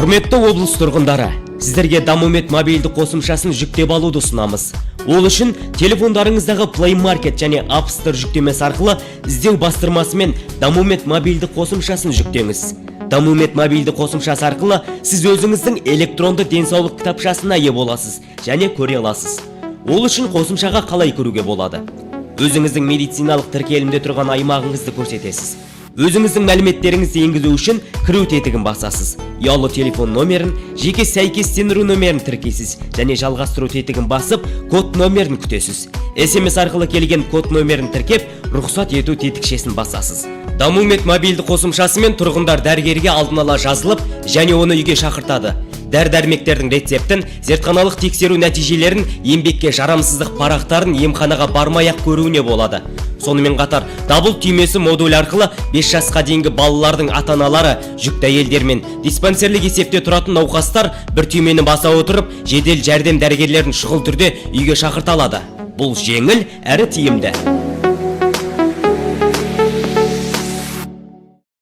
Құрметті облыс тұрғындары, сіздерге Дамумет мобильді қосымшасын жүктеп алуды ұсынамыз. Ол үшін телефондарыңыздағы Play Market және App Store жүктемесі арқылы іздеу бастырмасымен Дамумет мобильді қосымшасын жүктеңіз. Дамумет мобильді қосымшасы арқылы сіз өзіңіздің электронды денсаулық кітапшасына ие боласыз және көре аласыз. Ол үшін қосымшаға қалай кіруге болады? Өзіңіздің медициналық тіркелімде тұрған аймағыңызды көрсетесіз. Өзіңіздің мәліметтеріңізді енгізу үшін кіру тетігін басасыз. Ұялы телефон номерін, жеке сәйкестендіру номерін тіркейсіз және жалғастыру тетігін басып, код номерін күтесіз. SMS арқылы келген код номерін тіркеп, рұқсат ету тетікшесін басасыз. Дамумет мобильді қосымшасымен тұрғындар дәрігерге алдын ала жазылып, және оны үйге шақыртады. Дәрі-дәрмектердің рецептін, зертханалық тексеру нәтижелерін, еңбекке жарамсыздық парақтарын емханаға бармай-ақ көруіне болады. Сонымен қатар, дабыл түймесі модуль арқылы 5 жасқа дейінгі балалардың ата-аналары, жүкті әйелдер мен диспансерлік есепте тұратын науқастар бір түймені баса отырып, жедел жәрдем дәрігерлерін шұғыл түрде үйге шақырта алады. Бұл жеңіл әрі тиімді.